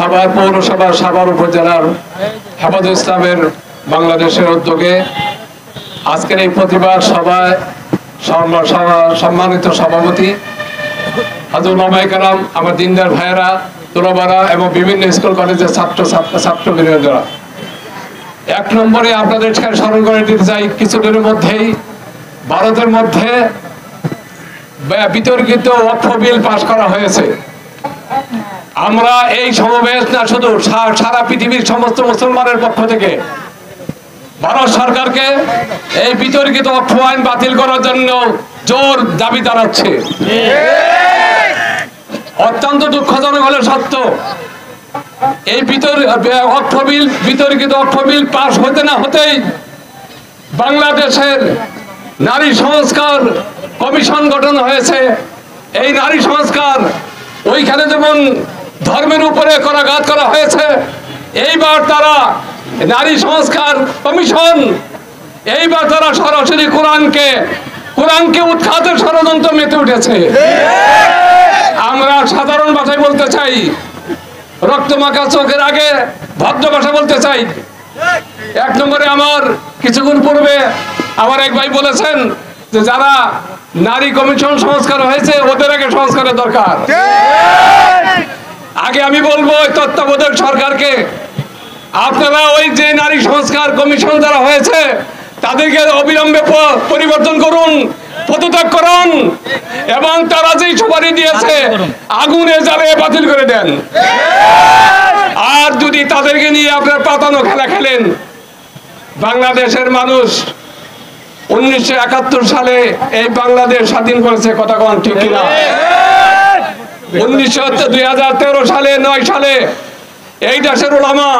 সাভার পৌরসভা সাভার উপজেলার হেফাজত ইসলামের বাংলাদেশের উদ্যোগে আজকের এই প্রতিবাদ সভায় সম্মানিত সভাপতি হাজর ওলামায়ে কেরাম, আমার দিনদার ভাইয়েরা, তোলাবারা এবং বিভিন্ন স্কুল কলেজের ছাত্রবৃন্দরা, এক নম্বরে আপনাদের স্মরণ করে দিতে চাই, কিছুদিনের মধ্যেই ভারতের মধ্যে বিতর্কিত ওয়াকফ বিল পাশ করা হয়েছে। আমরা এই সমাবেশ না শুধু সারা পৃথিবীর সমস্ত মুসলমানের পক্ষ থেকে ভারত সরকারকে এই বিতর্কিত ওয়াকফ আইন বাতিল করার জন্য জোর দাবি জানাচ্ছে। অত্যন্ত দুঃখজনক হলে সত্য, এই বিতর্কিত ওয়াকফ বিল পাশ হতে না হতেই বাংলাদেশের নারী সংস্কার কমিশন গঠন হয়েছে। এই নারী সংস্কার, ওইখানে যেমন ধর্মের উপরে করাঘাত করা হয়েছে, এইবার তারা নারী সংস্কার কমিশন এইবার তারা সরাসরি কোরআনকে উৎখাতের ষড়যন্ত্র মেতে উঠেছে। আমরা সাধারণ ভাষায় বলতে চাই, রক্তমাখা চোখের আগে ভদ্র ভাষা বলতে চাই। এক নম্বরে আমার কিছুক্ষণ পূর্বে আমার এক ভাই বলেছেন যে যারা নারী কমিশন সংস্কার হয়েছে ওদের আগে সংস্কারের দরকার। আগে আমি বলবো তত্ত্বাবধায়ক সরকারকে, আপনারা ওই যে নারী সংস্কার কমিশন যারা হয়েছে তাদেরকে অবিলম্বে পরিবর্তন করুন, পদত্যাগ করুন এবং তারা যেই সুপারিশ দিয়েছে আগুনে জ্বালিয়ে বাতিল করে দেন। আর যদি তাদেরকে নিয়ে আপনার পাতানো খেলা খেলেন, বাংলাদেশের মানুষ 1971 সালে এই বাংলাদেশ স্বাধীন করেছে, কথা কোন ঠিক কিনা? 2013 সালে 9 সালে এই দেশের উলামা,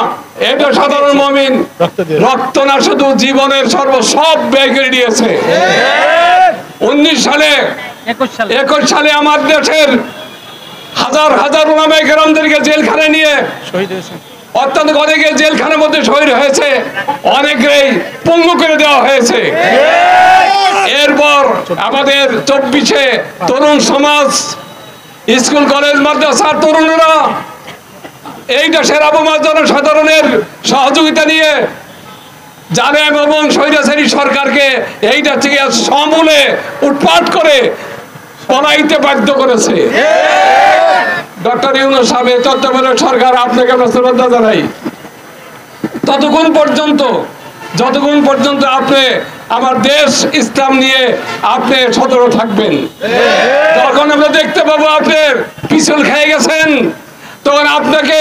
এই দেশের সাধারণ মুমিন রক্ত না শুধু জীবনের সব ব্যয় করে দিয়েছে। 21 সালে আমার দেশের হাজার হাজার উলামায়ে কেরামদেরকে জেলখানায় নিয়ে অত্যন্ত অনেকে জেলখানার মধ্যে শহীদ হয়েছে, অনেকেই পঙ্গু করে দেওয়া হয়েছে। এরপর আমাদের 24-এ তরুণ সমাজ, স্কুল কলেজ মাদ্রাসার তরুণরা এই দেশের আবহাওয়া জনসাধারণের সহযোগিতা নিয়ে জালেম এবং স্বৈরাচারী সরকারকে এইটা থেকে সমূলে উৎপাট করে পলাইতে বাধ্য করেছে। ডক্টর ইউনূস সাহেব, তত্ত্বাবধায়ক সরকার, আপনাকে আমরা শ্রদ্ধা জানাই। যতক্ষণ পর্যন্ত আপনি আমার দেশ ইসলাম নিয়ে আপনি সতর্ক থাকবেন, তখন আমরা দেখতে পাবো আপনি পিছল খেয়ে গেছেন, তখন আপনাকে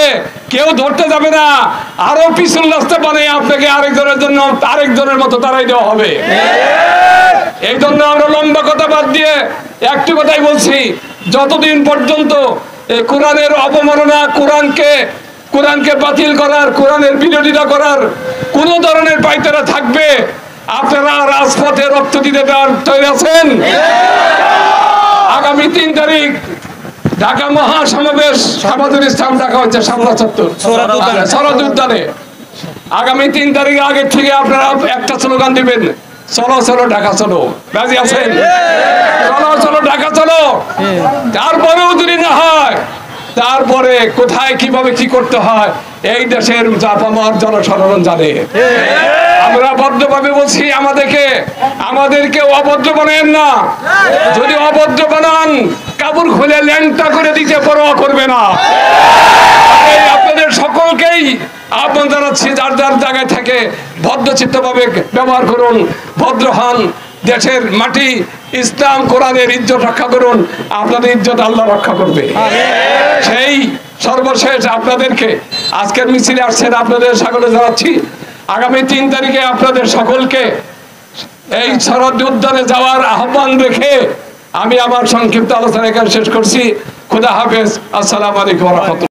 কেউ ধরতে যাবে না, আরো পিছল রাস্তা পারে আপনাকে আরেকজনের মতো তারাই দেওয়া হবে। এই জন্য আমরা লম্বা কথা বাদ দিয়ে একটি কথাই বলছি, যতদিন পর্যন্ত এই কোরআনের অবমাননা, কোরআনকে বাতিল করার, কোরআনের বিরোধিতা করার কোন ধরনের পাইতারা থাকবে, আপনারা রাজপথে রক্ত দিতে তৈরি আছেন? আগামী 3 তারিখ ঢাকা মহাসমাবেশ হেফাজতুল ইসলাম ঢাকা হচ্ছে শাপলা চত্বর সরদ উদ্যানে। আগামী 3 তারিখে আগে থেকে আপনারা একটা স্লোগান দিবেন, চলো চলো ঢাকা চলো। রাজি আছেন? চলো চলো ঢাকা চলো। তারপরেও যদি না হয়, তারপরে কোথায় কিভাবে কি করতে হয় এই দেশের জাপামার জনসাধারণ জানে। আমরা ভদ্রভাবে বলছি, আমাদেরকে অভদ্র বানাবেন না। যদি অভদ্র বানান, কাপড় খুলে ল্যাংটা করে দিতে পরোয়া করবে না। আপনাদের সকলকেই আহ্বান জানাচ্ছি, যার যার জায়গায় থেকে ভদ্রচিত্তভাবে ব্যবহার করুন, ভদ্র হন, দেশের মাটি ইসলাম কোরআনের ইজ্জত রক্ষা করুন, আপনাদের ইজ্জত আল্লাহ রক্ষা করবে। সেই সর্বশেষ আপনাদেরকে আজকের মিছিলে আসছেন, আপনাদের স্বাগত জানাচ্ছি। আগামী 3 তারিখে আপনাদের সকলকে এই শরৎ উদ্যানে যাওয়ার আহ্বান রেখে আমি আমার সংক্ষিপ্ত আলোচনা এখানে শেষ করছি। খুদা হাফেজ। আসসালামু আলাইকুম ওয়া রাহমাতুল্লাহ।